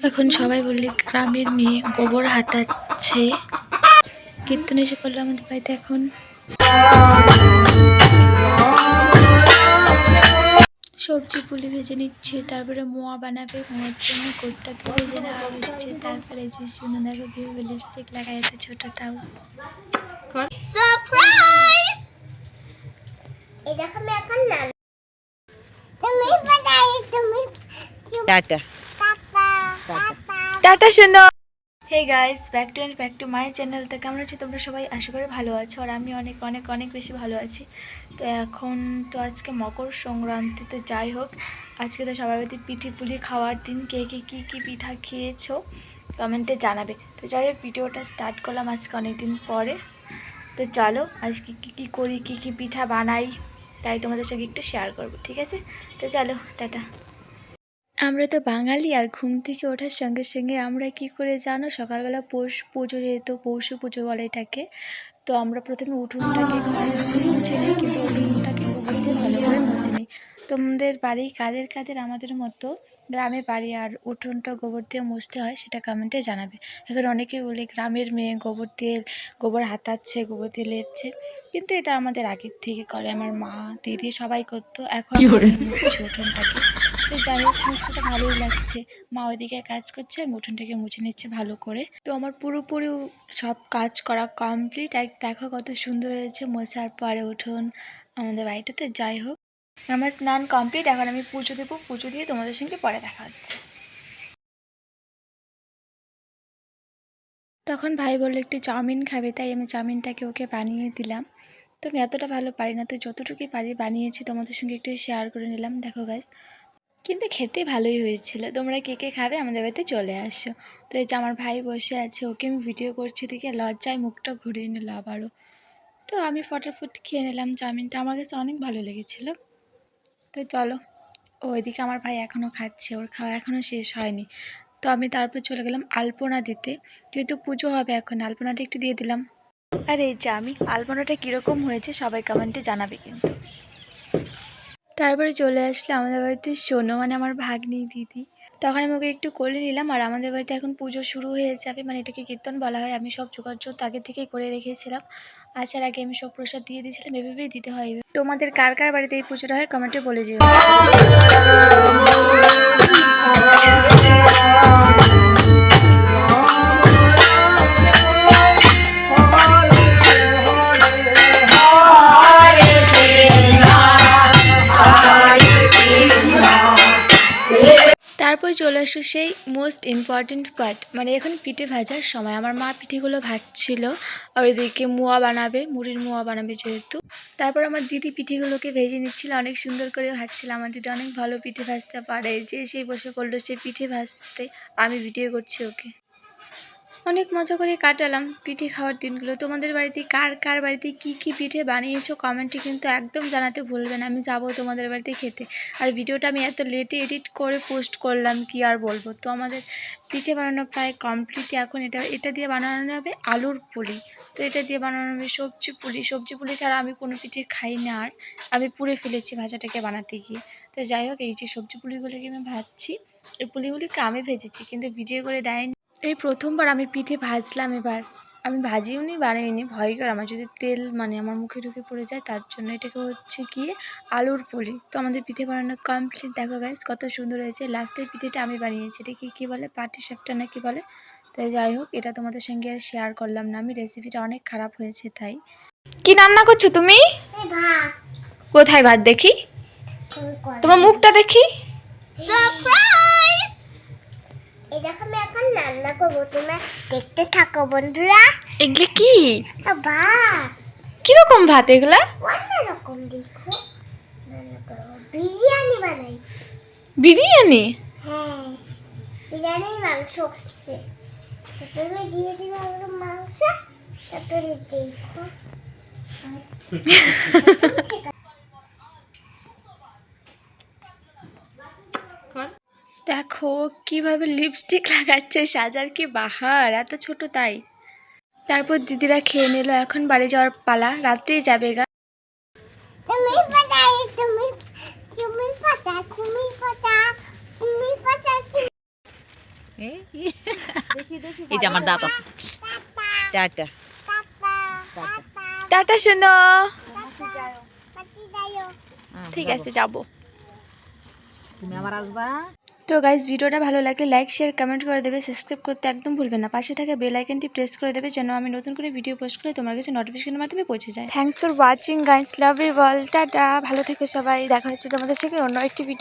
এখন সবাই বললে গ্রামের মেয়ে গোবর হাতাচ্ছে, কীর্তন এসে পড়লো আমাদের বাড়িতে। এখন সবজি পুলি ভেজে নিচ্ছে, তারপরে মোয়া বানাবে, মোয়ার জন্য গোটটাকে ভেজে নেওয়া হচ্ছে। তারপরে যে শুনো দেখো কীভাবে লিপস্টিক লাগাইছে ছোট তাও। সারপ্রাইজ! এই দেখো আমি এখন না তুমি টাটা টাটা শোনো। Hey guys, back to my channel. তো কেমন আছো তোমরা সবাই? আশা করি ভালো আছো, আর আমি অনেক অনেক অনেক বেশি ভালো আছি। তো এখন তো আজকে মকর সংক্রান্তি, তো যাই হোক আজকে তো সবার বাড়িতে পিঠে পুলি খাওয়ার দিন। কে কে কী পিঠা খেয়েছো কমেন্টে জানাবে। তো যাই হোক ভিডিওটা স্টার্ট করলাম আজকে অনেক দিন পরে। তো চলো আজকে কী করি, কী পিঠা বানাই, তাই তোমাদের সঙ্গে একটু শেয়ার করবো, ঠিক আছে? তো চলো টাটা। আমরা তো বাঙালি, আর ঘুম থেকে ওঠার সঙ্গে সঙ্গে আমরা কি করে জানো, সকালবেলা পৌষ পুজো, যেহেতু পৌষে পুজো বলে এটাকে, তো আমরা প্রথমে উঠোনটাকে ঘরে মুছে নিই, কিন্তু উঠোনটাকে গোবর দিয়ে ভালো করে মুছে নিই। তোমাদের বাড়ি কাদের কাদের আমাদের মতো গ্রামে বাড়ি আর উঠোনটা গোবর দিয়ে মুছতে হয়, সেটা কমেন্টে জানাবে। এখন অনেকেই বলে গ্রামের মেয়ে গোবর হাতাচ্ছে, গোবর দিয়ে লেপছে, কিন্তু এটা আমাদের আগের থেকে করে, আমার মা দিদি সবাই করতো। এখন মুছছে উঠোনটাকে। তো যাই হোক মুছতে তো ভালোই লাগছে, মা ওইদিকে কাজ করছে, আমি উঠোনটাকে মুছে নিচ্ছে ভালো করে। তো আমার পুরোপুরি সব কাজ করা কমপ্লিট, আর দেখো কত সুন্দর হয়েছে মোছার পরে উঠোন আমাদের বাড়িটাতে। যাই হোক আমার স্নান কমপ্লিট, এখন আমি পুজো দেবো, পুজো দিয়ে তোমাদের সঙ্গে পরে দেখা হচ্ছে। তখন ভাই বললো একটু চাউমিন খাবে, তাই আমি চাউমিনটাকে ওকে বানিয়ে দিলাম। তো আমি এতটা ভালো পারি না, তো যতটুকুই পারি বানিয়েছি, তোমাদের সঙ্গে একটু শেয়ার করে নিলাম। দেখো গাইস, কিন্তু খেতে ভালোই হয়েছিল। তোমরা কে কে খাবে আমাদের বাড়িতে চলে আসো। তো এই যে আমার ভাই বসে আছে, ওকে আমি ভিডিও করছি দেখে লজ্জায় মুখটা ঘুরিয়ে নিল আবারও। তো আমি ফটাফট খেয়ে নিলাম চাউমিনটা, আমার কাছে অনেক ভালো লেগেছিলো। তো চলো, ওইদিকে আমার ভাই এখনও খাচ্ছে, ওর খাওয়া এখনও শেষ হয়নি। তো আমি তারপর চলে গেলাম আলপনা দিতে, যেহেতু পুজো হবে এখন, আলপনাটা একটু দিয়ে দিলাম। আর এই যে আমি আলপনাটা কীরকম হয়েছে সবাই কমেন্টে জানাবে কিন্তু। তারপরে চলে আসলে আমাদের বাড়িতে সোনো, মানে আমার ভাগ্নি দিদি। তখন আমি ওকে একটু কোলে নিলাম, আর আমাদের বাড়িতে এখন পুজো শুরু হয়ে যাবে, মানে এটাকে কীর্তন বলা হয়। আমি সব জোগাড় আগে থেকেই করে রেখেছিলাম, আসার আগে আমি সব প্রসাদ দিয়ে দিয়েছিলাম, এভাবেই দিতে হয়। তোমাদের কার কার বাড়িতে এই পুজোটা হয় কমেন্টে বলে যেও। তারপর চলে আসো সেই মোস্ট ইম্পর্টেন্ট পার্ট, মানে এখন পিঠে ভাজার সময়। আমার মা পিঠেগুলো ভাজছিল, আর ওইদিকে মোয়া বানাবে, মুড়ির মোয়া বানাবে যেহেতু। তারপর আমার দিদি পিঠেগুলোকে ভেজে নিচ্ছিল, অনেক সুন্দর করে ভাজছিল। আমার দিদি অনেক ভালো পিঠে ভাজতে পারে, যে সেই বসে পড়লো সে পিঠে ভাজতে, আমি ভিডিও করছি ওকে। অনেক মজা করে কাটালাম পিঠে খাওয়ার দিনগুলো। তোমাদের বাড়িতে কার কার বাড়িতে কী পিঠে বানিয়েছো কমেন্টে কিন্তু একদম জানাতে ভুলবেন, আমি যাবো তোমাদের বাড়িতে খেতে। আর ভিডিওটা আমি এত লেটে এডিট করে পোস্ট করলাম, কি আর বলবো। তো আমাদের পিঠে বানানো প্রায় কমপ্লিট। এখন এটা দিয়ে বানানো হবে আলুর পুলি। তো এটা দিয়ে বানানো হবে সবজি পুলি ছাড়া আমি কোনো পিঠে খাই না, আর আমি পুড়ে ফেলেছি ভাজাটাকে বানাতে গিয়ে। তো যাই হোক এই যে সবজি পুলিগুলোকে আমি ভাজছি, এই পুলিগুলিকে আমি ভেজেছি কিন্তু ভিডিও করে দেয়নি। এই প্রথমবার আমি পিঠে ভাজলাম, এবার আমি ভাজিও নি বানাইনি, ভয় করে আমার যদি তেল মানে আমার মুখে ঢুকে পড়ে যায়, তার জন্য। এটাকে হচ্ছে গিয়ে আলুর পুলি। তো আমাদের পিঠে বানানো কমপ্লিট, দেখো গাইস কত সুন্দর হয়েছে। লাস্টের পিঠেটা আমি বানিয়েছি, এটা কী বলে, পাটি সাপটা না কি বলে। তাই যাই হোক এটা তোমাদের সঙ্গে আর শেয়ার করলাম না আমি, রেসিপিটা অনেক খারাপ হয়েছে তাই। কি রান্না করছো তুমি? কোথায় ভাত দেখি, তোমার মুখটা দেখি। সারপ্রাইজ! এই দেখো আমি এখন রান্না করবো, তোমরা দেখতে থাকো বন্ধুরা। এগুলো কি ভাত? কিরকম ভাত এগুলা? অন্যরকম, দেখো বিরিয়ানি বানাই। বিরিয়ানি? হ্যাঁ, বিরিয়ানি মাংস হচ্ছে, তারপরে দিয়ে দিব মাংস, তারপরে দেখো দেখো কিভাবে লিপস্টিক লাগাচ্ছে, সাজার কি বাহার, এত ছোট তাই। তারপর দিদিরা খেয়ে নিল, এখন বাড়ি যাওয়ার পালা, রাত্রেই যাবে গা। তুমি এই যে আমার দাঁত আছে। টাটা। টাটা শোনো। হ্যাঁ, ঠিক যাবো। আছে, যাবো। তুমি আবার আসবা। তো গাইজ ভিডিওটা ভালো লাগলে লাইক শেয়ার কমেন্ট করে দেবে, সাবস্ক্রাইব করতে একদম ভুলবেন না, পাশে থাকা বেল আইকনটি প্রেস করে দেবে যেন আমি নতুন করে ভিডিও পোস্ট করলে তোমার কাছে নোটিফিকেশনের মাধ্যমে পৌঁছে যায়। Thanks for watching guys, love you all, tata, ভালো থেকো সবাই, দেখা হচ্ছে তোমাদের সাথে অন্য একটি ভিডিও।